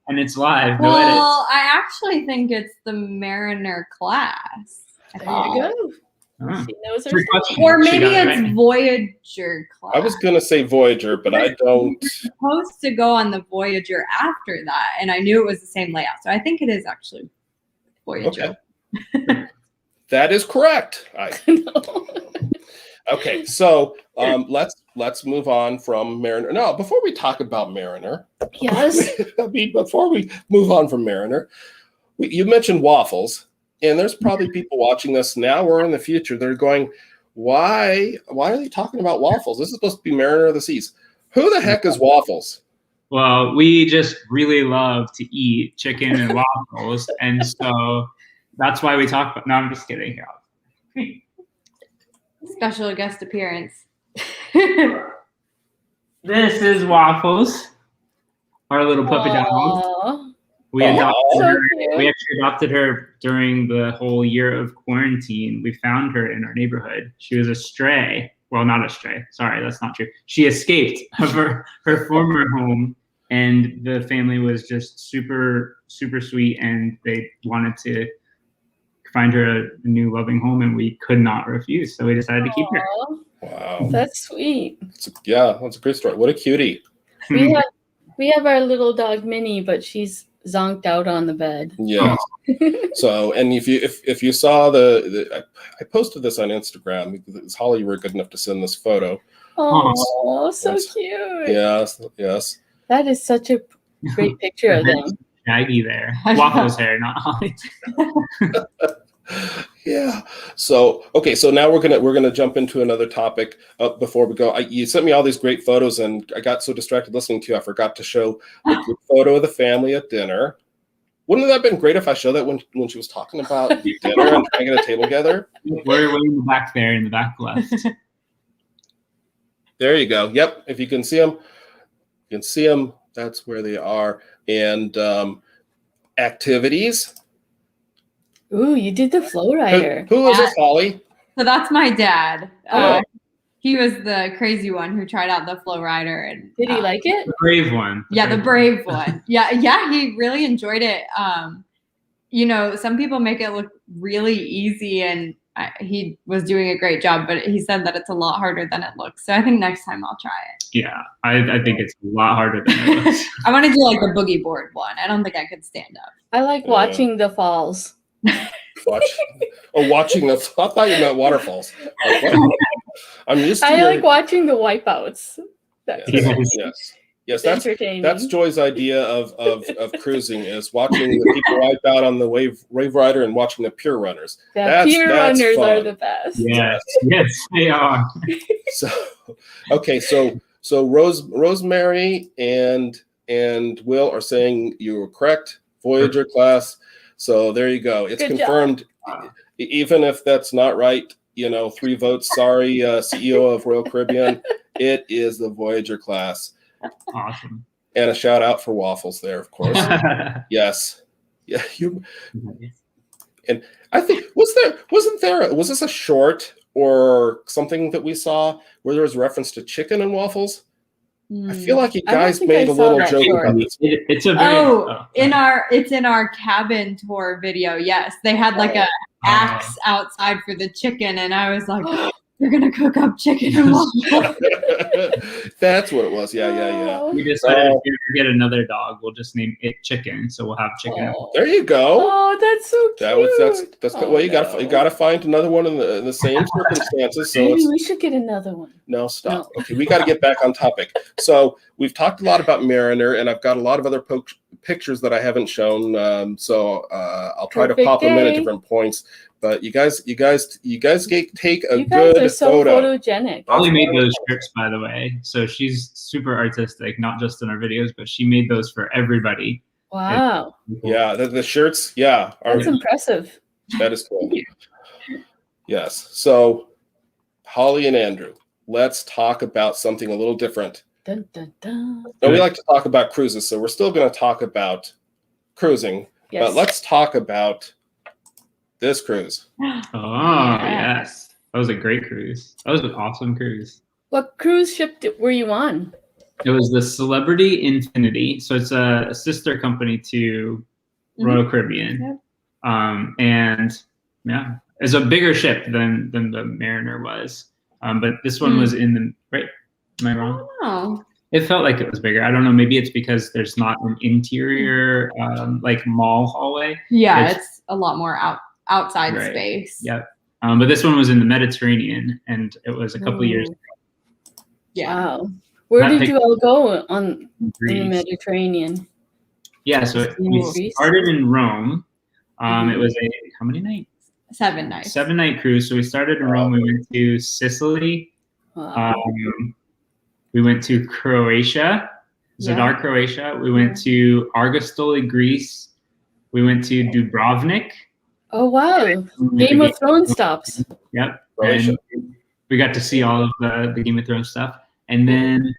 And it's live. Well, edits. I actually think it's the Mariner class. There you go. Oh. She knows her stuff. Or maybe it's Voyager class. I was gonna say Voyager, but I don't. We're supposed to go on the Voyager after that, and I knew it was the same layout, so I think it is actually Voyager. Okay. That is correct. Okay, so let's move on from Mariner. No, before we talk about Mariner, yes. Before we move on from Mariner, you mentioned waffles, and there's probably people watching this now or in the future. They're going, why are they talking about waffles? This is supposed to be Mariner of the Seas. Who the heck is waffles? Well, we just really love to eat chicken and waffles, and so that's why we talk about. No, I'm just kidding. Special guest appearance. This is Waffles, our little puppy dog. We actually adopted her during the whole year of quarantine. We found her in our neighborhood. She was a stray. Well, not a stray. Sorry, that's not true. She escaped her former home, and the family was just super, super sweet, and they wanted to find her a new loving home, and we could not refuse. So we decided to keep her. Wow. That's sweet. That's a great story. What a cutie. We have our little dog Minnie, but she's zonked out on the bed. Yeah. So, and if you saw I posted this on Instagram because Holly, you were good enough to send this photo. Oh, so cute. Yes. That is such a great picture of them. Shaggy there. Waffles hair, not Holly. Yeah. So okay. So now we're gonna jump into another topic. Before we go, you sent me all these great photos, and I got so distracted listening to you, I forgot to show a good photo of the family at dinner. Wouldn't that have been great if I showed that when she was talking about dinner and trying to get a table together? We're way in the back there, in the back left. There you go. Yep. If you can see them, That's where they are. And activities. Ooh, you did the flow rider. Who was this, Holly? So that's my dad. Oh. He was the crazy one who tried out the flow rider, and Did he like it? The brave one. the brave one. Yeah, he really enjoyed it. Some people make it look really easy, and he was doing a great job, but he said that it's a lot harder than it looks. So I think next time I'll try it. Yeah, I think it's a lot harder than it looks. I want to do like the boogie board one. I don't think I could stand up. I like watching the falls. Watching the. I thought you meant waterfalls. Like, what? I'm used to. I like watching the wipeouts. Yes. That's Joy's idea of cruising, is watching the people wipe out on the wave rider and watching the pier runners. Pier runners fun. are the best. Yes, they are. So Rosemary and Will are saying you were correct. Voyager class. So there you go. It's Good confirmed. Even if that's not right, 3 votes. Sorry, CEO of Royal Caribbean. It is the Voyager class. Awesome. And a shout out for waffles there, of course. Yes. Yeah. And I think was this a short or something that we saw where there was reference to chicken and waffles? I feel like you guys made a little joke about this. It's a very, it's in our cabin tour video. Yes, they had like a axe outside for the chicken, and I was like, they're gonna cook up chicken and waffles. That's what it was. Yeah. We decided if we get another dog, we'll just name it Chicken. So we'll have chicken. There you go. Oh, that's so cute. That's well. You gotta find another one in the same circumstances. So maybe we should get another one. No, stop. No. Okay, we got to get back on topic. So we've talked a lot about Mariner, and I've got a lot of other pictures that I haven't shown. I'll try to pop them in at different points. But you guys take a good are so photo. Photogenic. Holly made those shirts, by the way. So she's super artistic, not just in our videos, but she made those for everybody. Wow. Yeah, the shirts. Yeah, that's impressive. That is cool. Yes. So, Holly and Andrew, let's talk about something a little different. Dun, dun, dun. Now, we like to talk about cruises, so we're still going to talk about cruising, but let's talk about this cruise. Oh, yes. That was a great cruise. That was an awesome cruise. What cruise ship were you on? It was the Celebrity Infinity. So it's a sister company to Royal Caribbean. Yep. And yeah, it's a bigger ship than the Mariner was. But this one was in the, right? Am I wrong? Oh. It felt like it was bigger. I don't know. Maybe it's because there's not an interior like mall hallway. Yeah, it's a lot more outside space. Yep. But this one was in the Mediterranean, and it was a couple of years ago. Yeah. Wow. Where did you all go on the Mediterranean? Yeah, so we started in Rome. It was how many nights? 7 nights. 7-night cruise. So we started in Rome. We went to Sicily. Wow. We went to Croatia, Zadar, Croatia. We went to Argostoli, Greece. We went to Dubrovnik. Oh, wow. Game of Thrones stops. Yep. And we got to see all of the Game of Thrones stuff. And then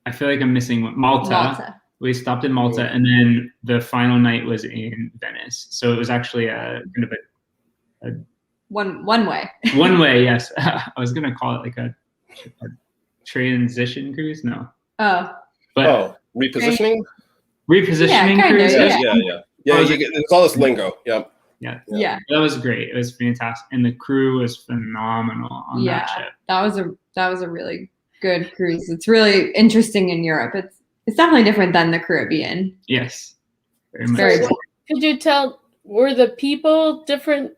I feel like I'm missing one. Malta. We stopped in Malta. And then the final night was in Venice. So it was actually a kind of a one way. One way, yes. I was going to call it like a transition cruise. No. Oh. But repositioning? Repositioning cruise. Yeah, it's all this lingo. Yeah. That was great. It was fantastic, and the crew was phenomenal on that ship. That was a really good cruise. It's really interesting in Europe. It's definitely different than the Caribbean. Yes, very much. Could you tell, were the people different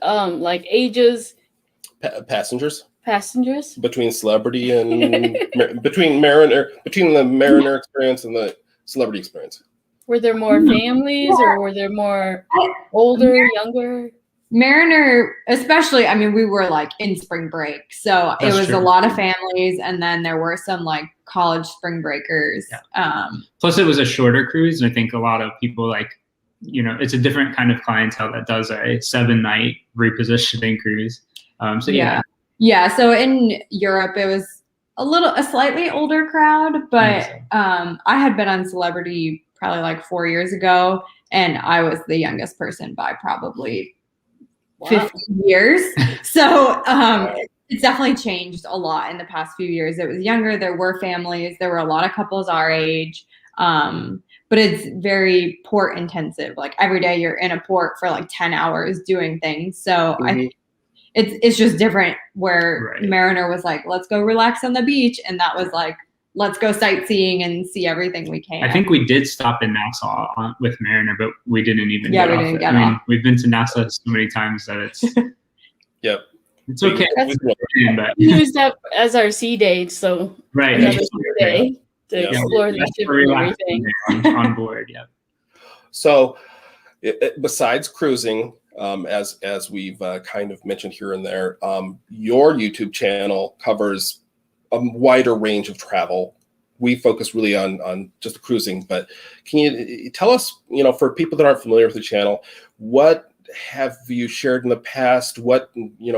like ages? Passengers between Celebrity and between the Mariner experience and the Celebrity experience. Were there more families, or were there more older, younger? Mariner, especially, I mean, we were like in spring break, so That's it was true. a lot of families, and then there were some like college spring breakers. Yeah. Plus, it was a shorter cruise, and I think a lot of people like, it's a different kind of clientele that does a 7-night repositioning cruise. So yeah. So in Europe, it was a slightly older crowd, but I had been on Celebrity probably like 4 years ago, and I was the youngest person by probably 50 years. So it's definitely changed a lot in the past few years. It was younger. There were families. There were a lot of couples our age. But it's very port intensive. Like every day you're in a port for like 10 hours doing things. So it's just different where Mariner was like, let's go relax on the beach. And that was like, let's go sightseeing and see everything we can. I think we did stop in Nassau with Mariner, but we didn't even get off. Didn't get off. We've been to Nassau so many times that it's it's okay. But we used that as our sea date, so another day to explore the ship and everything on board. Yeah. So, besides cruising, as we've kind of mentioned here and there, your YouTube channel covers a wider range of travel. We focus really on just cruising, but can you tell us, for people that aren't familiar with the channel, what have you shared in the past? What do you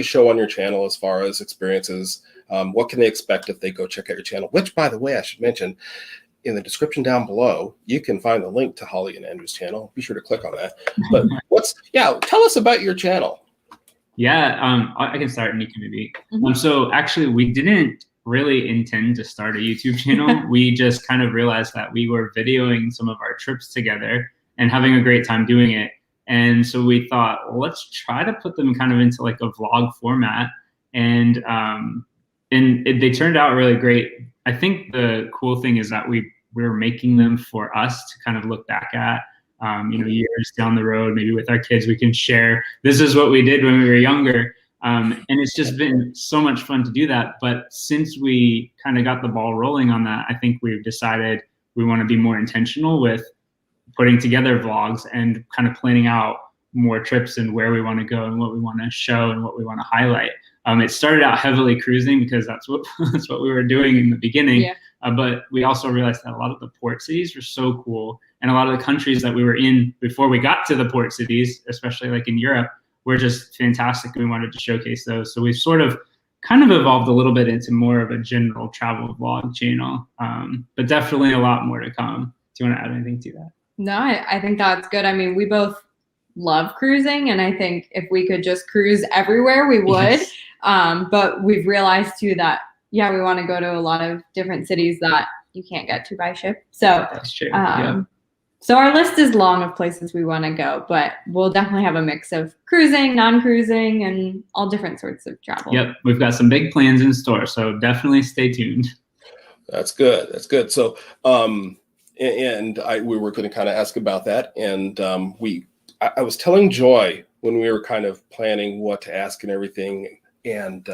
show on your channel as far as experiences? What can they expect if they go check out your channel? Which, by the way, I should mention, in the description down below, you can find the link to Holly and Andrew's channel. Be sure to click on that. But tell us about your channel. Yeah, I can start, and you can maybe. So actually, we didn't really intend to start a YouTube channel. We just kind of realized that we were videoing some of our trips together and having a great time doing it. And so we thought, well, let's try to put them kind of into like a vlog format. And they turned out really great. I think the cool thing is that we were making them for us to kind of look back at. Years down the road, maybe with our kids, we can share, this is what we did when we were younger. And it's just been so much fun to do that. But since we kind of got the ball rolling on that, I think we've decided we want to be more intentional with putting together vlogs and kind of planning out more trips and where we want to go and what we want to show and what we want to highlight. It started out heavily cruising because that's what we were doing in the beginning. Yeah. But we also realized that a lot of the port cities were so cool, and a lot of the countries that we were in before we got to the port cities, especially like in Europe, were just fantastic. We wanted to showcase those. So we've sort of kind of evolved a little bit into more of a general travel vlog channel, but definitely a lot more to come. Do you want to add anything to that? No, I think that's good. I mean, we both love cruising, and I think if we could just cruise everywhere, we would. Yes. But we've realized too that, we want to go to a lot of different cities that you can't get to by ship. So that's true. So our list is long of places we want to go, but we'll definitely have a mix of cruising, non-cruising, and all different sorts of travel. Yep, we've got some big plans in store, so definitely stay tuned. That's good. That's good. So, we were going to kind of ask about that, and I was telling Joy when we were kind of planning what to ask and everything, and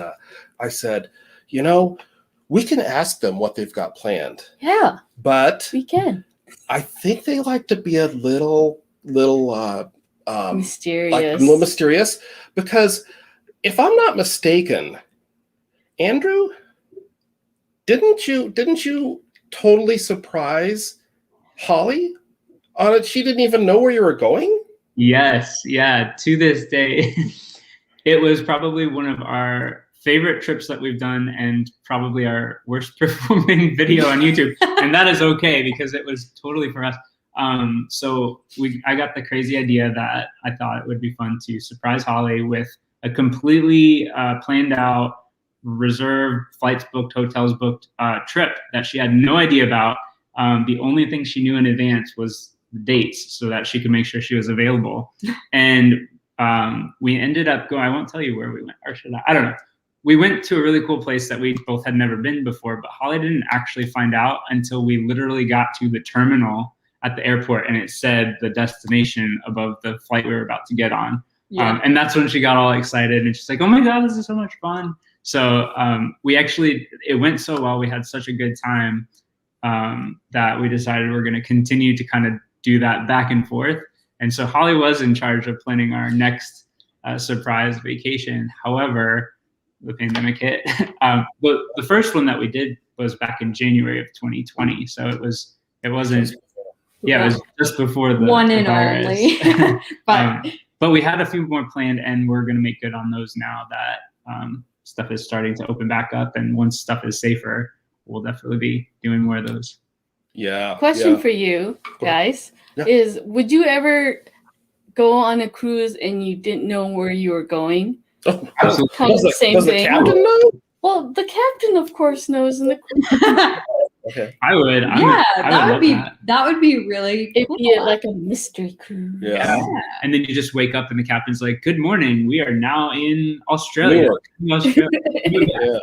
I said, we can ask them what they've got planned. Yeah, but we can. I think they like to be a little mysterious. Like a little mysterious, because if I'm not mistaken, Andrew, didn't you totally surprise Holly on it? She didn't even know where you were going? Yes, yeah. To this day, it was probably one of our favorite trips that we've done, and probably our worst performing video on YouTube. And that is okay, because it was totally for us. So I got the crazy idea that I thought it would be fun to surprise Holly with a completely planned out, reserved, flights booked, hotels booked trip that she had no idea about. The only thing she knew in advance was the dates, so that she could make sure she was available. And we ended up going, I won't tell you where we went, or should I? I don't know. We went to a really cool place that we both had never been before, but Holly didn't actually find out until we literally got to the terminal at the airport, and it said the destination above the flight we were about to get on. Yeah. And that's when she got all excited, and she's like, oh my God, this is so much fun. So it went so well. We had such a good time. that we decided we're going to continue to kind of do that back and forth. And so Holly was in charge of planning our next surprise vacation. However, the pandemic hit. But the first one that we did was back in January of 2020. So it wasn't, it was just before the one and virus. only. But we had a few more planned, and we're going to make good on those now that stuff is starting to open back up. And once stuff is safer, we'll definitely be doing more of those. Yeah. Question for you guys is: would you ever go on a cruise and you didn't know where you were going? Oh, Absolutely. Kind of the same does the thing. captain know? Well, the captain, of course, knows, and the Okay. I would. Yeah, that would be that. that would be really it'd cool. be like a mystery cruise. Yeah. And then you just wake up and the captain's like, "Good morning. We are now in Australia." New York. Yeah.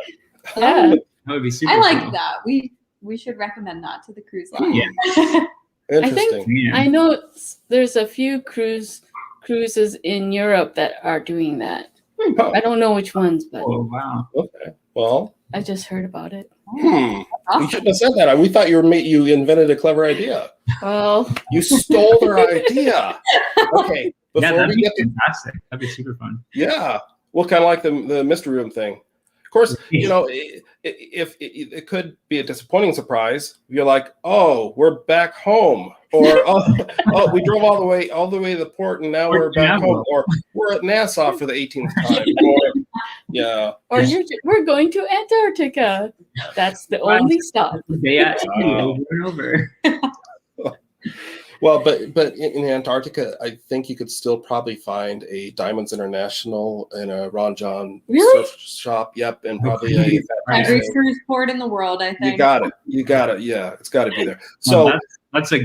Yeah. That would be super I like cool. that. We should recommend that to the cruise line. Yeah. Interesting. Yeah. I know there's a few cruises in Europe that are doing that. Huh. I don't know which ones, but Oh wow. Okay. Well, I just heard about it. you Awesome. shouldn't have said that. We thought you invented a clever idea. Well, You stole their idea. Okay. Yeah, Before that'd we be get to fantastic. That'd be super fun. yeah, well, kind of like the mystery room thing. Of course, you know, if it could be a disappointing surprise. You're like, oh, we're back home, or oh, we drove all the way to the port, and now we're back home, or we're at Nassau for the 18th time, or yeah, or we're going to Antarctica. That's the only stop. Day at sea, over and over. Well, but in Antarctica, I think you could still probably find a Diamonds International and a Ron John Really? surf shop. Yep, and probably a Every cruise port in the world, I think. You got it. Yeah, it's got to be there. Well, So that's a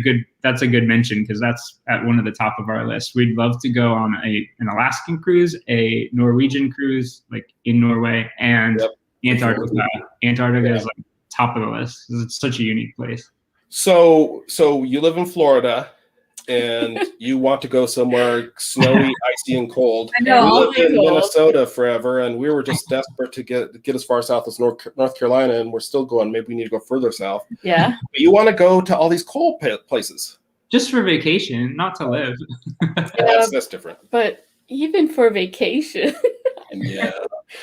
good mention, because that's at one of the top of our list. We'd love to go on an Alaskan cruise, a Norwegian cruise, like in Norway, and Antarctica. Antarctica is like top of the list because it's such a unique place. So you live in Florida, and you want to go somewhere snowy, icy, and cold. I know. We lived in Cold. Minnesota forever, and we were just desperate to get as far south as North Carolina, and we're still going. Maybe we need to go further south. Yeah. But you want to go to all these cold places. Just for vacation, not to live. That's different. But even for vacation, Yeah.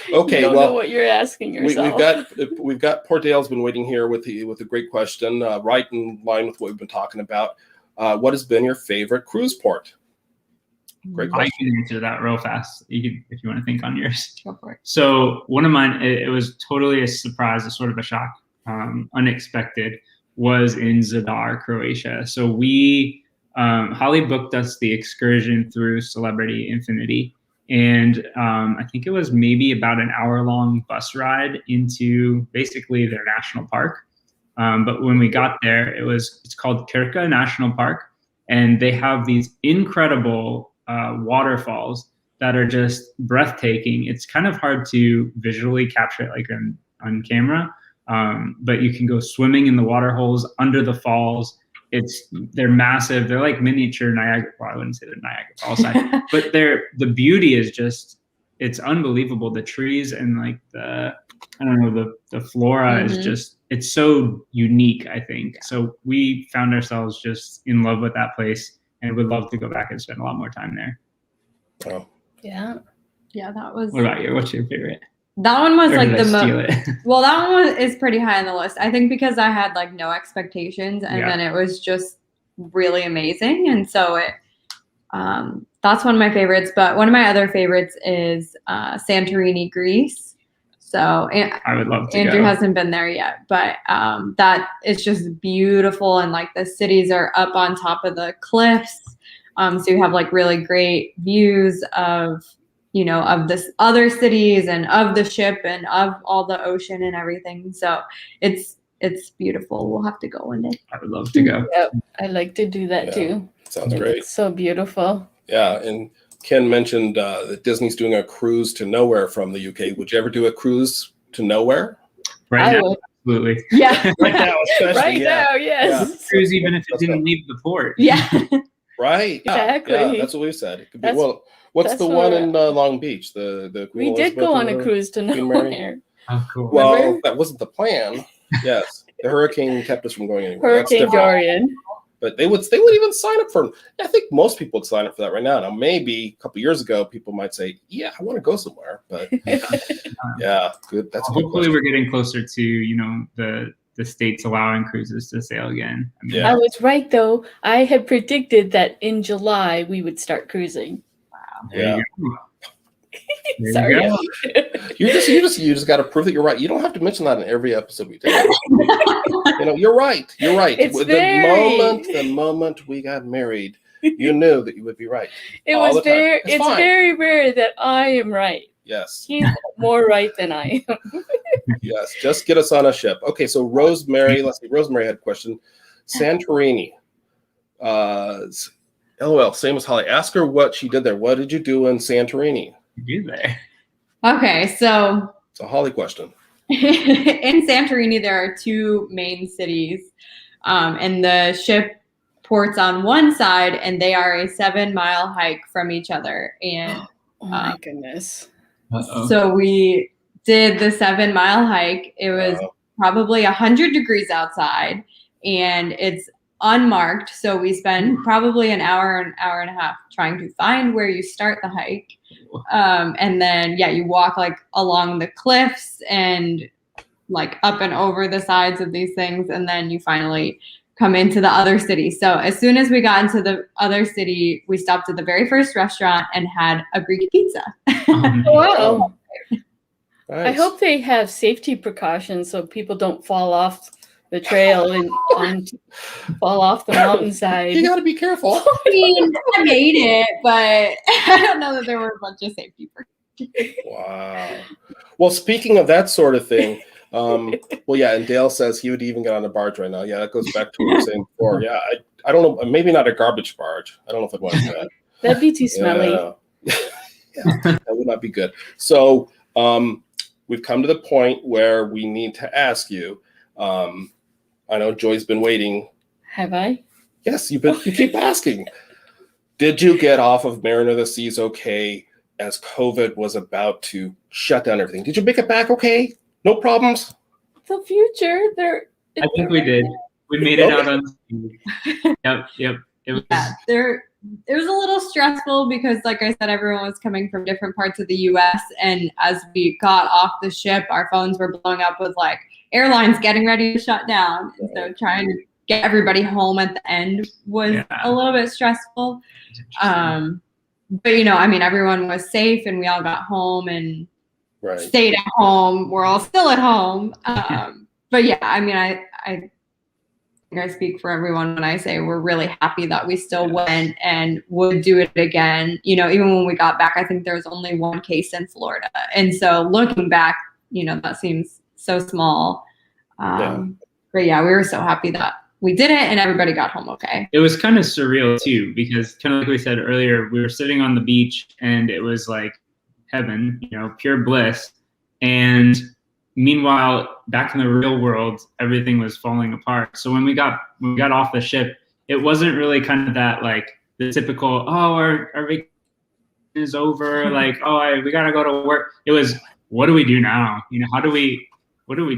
you Okay. don't know Well, what you're asking yourself. we've got Port Dale's been waiting here with a great question, right in line with what we've been talking about. What has been your favorite cruise port? Great I question. can answer that real fast. You can, if you want to think on yours. Go for it. So one of mine, it was totally a surprise, a sort of a shock, unexpected, was in Zadar, Croatia. So Holly booked us the excursion through Celebrity Infinity. And I think it was maybe about an hour-long bus ride into basically their national park. But when we got there, it's called Kirka National Park, and they have these incredible waterfalls that are just breathtaking. It's kind of hard to visually capture it like on camera, but you can go swimming in the water holes under the falls. They're massive. They're like miniature Niagara. Well, I wouldn't say they're Niagara Falls size, but the beauty is just, it's unbelievable. The trees and like the flora is just, it's so unique, I think. So we found ourselves just in love with that place and would love to go back and spend a lot more time there. Oh. Yeah. Yeah, that was. What about you? What's your favorite? That one was Or like did I the steal most. it? Well, that one is pretty high on the list. I think because I had like no expectations, and then it was just really amazing, and so that's one of my favorites. But one of my other favorites is Santorini, Greece. So I would love to Andrew go. hasn't been there yet, but that is just beautiful, and like the cities are up on top of the cliffs, so you have like really great views of of this other cities and of the ship and of all the ocean and everything. So it's beautiful. We'll have to go one day. I would love to go. Yep. I like to do that too. Sounds great. It's so beautiful. Yeah, and Ken mentioned that Disney's doing a cruise to nowhere from the UK. Would you ever do a cruise to nowhere? Right I now, would. absolutely. Yeah. Right now, especially. Right now, yes. Cruise, even if it didn't leave the port. Yeah. Right. Yeah, Exactly. Yeah, that's what we said. It could be, That's- what's that's the what- one in Long Beach? The Queen We did Elizabeth go on or a cruise to Queen Mary? nowhere. Oh, cool. Well, Remember? that wasn't the plan. Yes. The hurricane kept us from going anywhere. That's Hurricane different. Dorian. But they would even sign up for. I think most people would sign up for that right now. Now, maybe a couple years ago, people might say, "Yeah, I want to go somewhere." But yeah, good. That's a good Hopefully question. we're getting closer to the states allowing cruises to sail again. I mean, Yeah. I was right though. I had predicted that in July we would start cruising. there you go. There Sorry. you go. You just got to prove that you're right. You don't have to mention that in every episode we do. You're right. You're right. It's The moment we got married, you knew that you would be right. It all was the time. very. It's fine. very rare that I am right. Yes. He's more right than I am. Yes. Just get us on a ship. Okay. So Rosemary, let's see. Rosemary had a question. Santorini. LOL. Same as Holly. Ask her what she did there. What did you do in Santorini? You there? Okay, so It's a Holly question. in Santorini, there are two main cities, and the ship ports on one side, and they are a 7-mile hike from each other. And Oh my goodness. Uh-oh. so we did the 7-mile hike. It was probably 100 degrees outside, and it's unmarked. So we spend probably an hour and a half trying to find where you start the hike. And then, you walk like along the cliffs and like up and over the sides of these things. And then you finally come into the other city. So as soon as we got into the other city, we stopped at the very first restaurant and had a Greek pizza. Wow. Nice. I hope they have safety precautions so people don't fall off the trail and fall off the mountainside. You got to be careful. I mean, I made it, but I don't know that there were a bunch of safety precautions. Wow. Well, speaking of that sort of thing, and Dale says he would even get on a barge right now. Yeah, that goes back to what we were saying before. Yeah, I don't know, maybe not a garbage barge. I don't know if I'd want to do that. That'd be too smelly. Yeah, that would not be good. So we've come to the point where we need to ask you. I know Joy's been waiting. Have I? Yes, you keep asking. Did you get off of Mariner of the Seas okay as COVID was about to shut down everything? Did you make it back okay? No problems? The future, I think we did. We made it out on. Yep. It was. It was a little stressful because, like I said, everyone was coming from different parts of the U.S. And as we got off the ship, our phones were blowing up with like airlines getting ready to shut down. And so trying to get everybody home at the end was a little bit stressful. But everyone was safe and we all got home and stayed at home. We're all still at home. But yeah, I think I speak for everyone when I say we're really happy that we still went and would do it again. Even when we got back, I think there was only one case in Florida. And so looking back, that seems so small. But yeah, we were so happy that we did it and everybody got home okay. It was kind of surreal too, because kind of like we said earlier, we were sitting on the beach and it was like heaven, pure bliss. And meanwhile, back in the real world, everything was falling apart. So when we got off the ship, it wasn't really kind of that like the typical, our vacation is over, like, we gotta go to work. It was, what do we do now?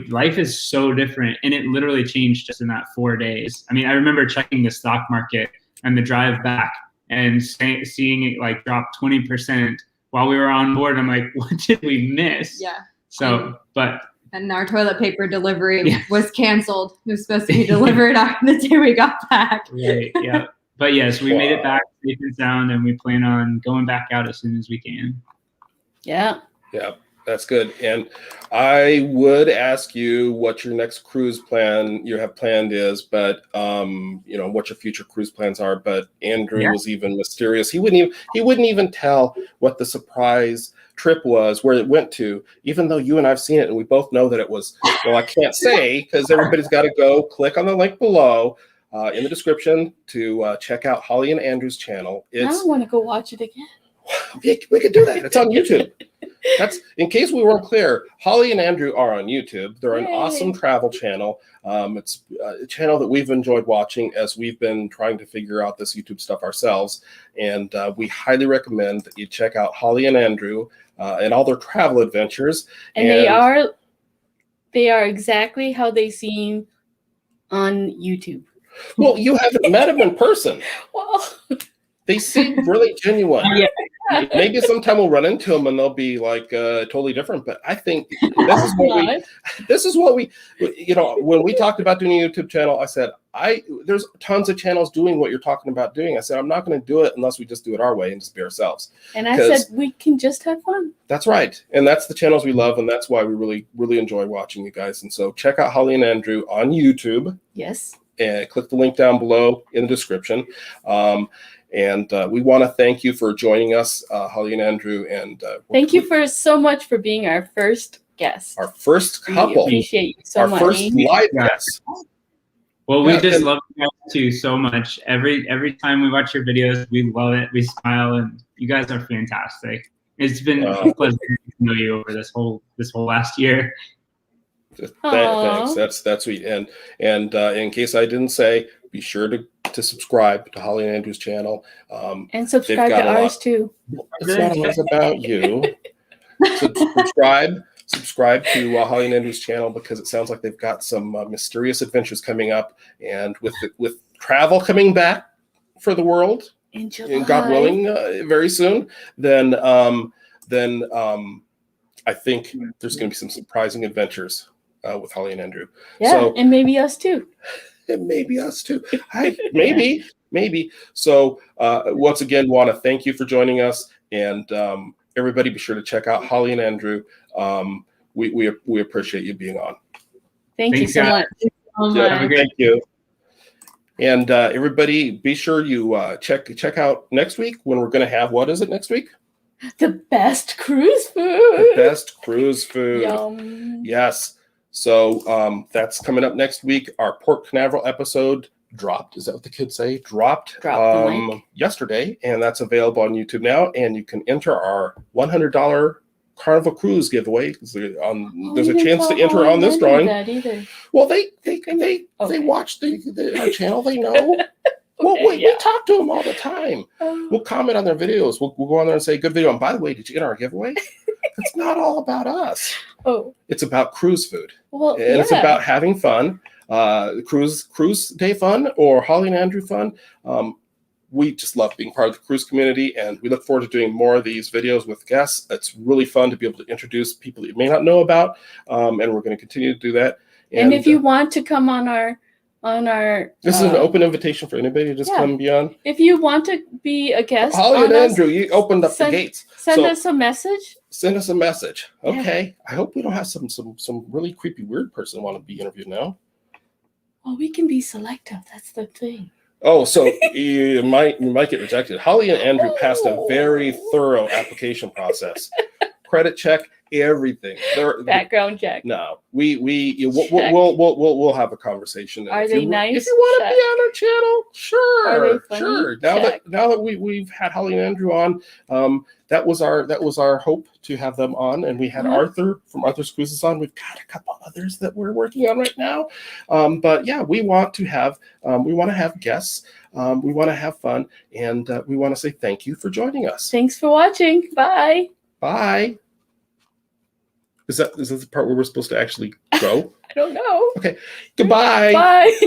Life is so different. And it literally changed just in that 4 days. I remember checking the stock market and the drive back and seeing it like drop 20% while we were on board. I'm like, what did we miss? Yeah. So, and our toilet paper delivery was canceled. It was supposed to be delivered on the day we got back. Right. Yeah. But yes, we made it back safe and sound, and we plan on going back out as soon as we can. Yeah. Yeah, that's good. And I would ask you what your next cruise plan you have planned is, but what your future cruise plans are. But Andrew was even mysterious. He wouldn't even tell what the surprise trip was, where it went to, even though you and I've seen it and we both know that it was, I can't say because everybody's got to go click on the link below in the description to check out Holly and Andrew's channel. I don't want to go watch it again. We could do that. It's on YouTube. That's in case we weren't clear. Holly and Andrew are on YouTube. They're an awesome travel channel. It's a channel that we've enjoyed watching as we've been trying to figure out this YouTube stuff ourselves. And we highly recommend that you check out Holly and Andrew and all their travel adventures. And they are exactly how they seem on YouTube. Well, you haven't met them in person. Well, They seem really genuine. Yeah. Maybe sometime we'll run into them and they'll be like totally different. But I think this is what we, you know, when we talked about doing a YouTube channel, I said, there's tons of channels doing what you're talking about doing. I said, I'm not going to do it unless we just do it our way and just be ourselves. And I said, we can just have fun. That's right. And that's the channels we love. And that's why we really, really enjoy watching you guys. And so check out Holly and Andrew on YouTube. Yes. And click the link down below in the description. And we want to thank you for joining us, Holly and Andrew. And thank you for so much for being our first guest. Our first couple. We appreciate you so much. Our first live guest. Well, we just love you guys too so much. Every time we watch your videos, we love it. We smile, and you guys are fantastic. It's been a pleasure to know you over this whole last year. Thanks. That's sweet. And in case I didn't say, be sure to subscribe to Holly and Andrew's channel. And subscribe to ours too. It's not always about you. Subscribe to Holly and Andrew's channel, because it sounds like they've got some mysterious adventures coming up, and with travel coming back for the world, in July, and God willing, very soon, then I think there's going to be some surprising adventures with Holly and Andrew. Yeah, so, and maybe us too. And maybe us too. Maybe. So once again, want to thank you for joining us, and everybody be sure to check out Holly and Andrew. We appreciate you being on. Thanks you so much. Thank you. And everybody, be sure you check out next week when we're going to have, what is it next week? The best cruise food. The best cruise food. Yum. Yes. So that's coming up next week. Our Port Canaveral episode dropped. Is that what the kids say? Dropped yesterday, and that's available on YouTube now. And you can enter our $100 Carnival Cruise giveaway. There's a chance to enter on this drawing. Well, they watch our channel. They know. We talk to them all the time. We'll comment on their videos. We'll go on there and say, good video. And by the way, did you get our giveaway? It's not all about us. Oh. It's about cruise food. Well, and it's about having fun. Cruise day fun, or Holly and Andrew fun. We just love being part of the cruise community, and we look forward to doing more of these videos with guests. It's really fun to be able to introduce people that you may not know about, and we're going to continue to do that. And if you want to come on our this is an open invitation for anybody to just come beyond. If you want to be a guest, Holly and Andrew, you opened up the gates. Send us a message. Send us a message. Okay. I hope we don't have some really creepy weird person want to be interviewed now. Well, we can be selective. That's the thing. Oh, so you might get rejected. Holly and Andrew passed a very thorough application process. Credit check, everything. Background check. No, we'll have a conversation. Are they nice? If you want to be on our channel, sure. Now that we've had Holly and Andrew on, that was our hope to have them on, and we had Arthur from Arthur's Cruises on. We've got a couple others that we're working on right now, but yeah, we want to have guests. We want to have fun, and we want to say thank you for joining us. Thanks for watching. Bye. Bye. Is that the part where we're supposed to actually go? I don't know. Okay. Goodbye. Bye.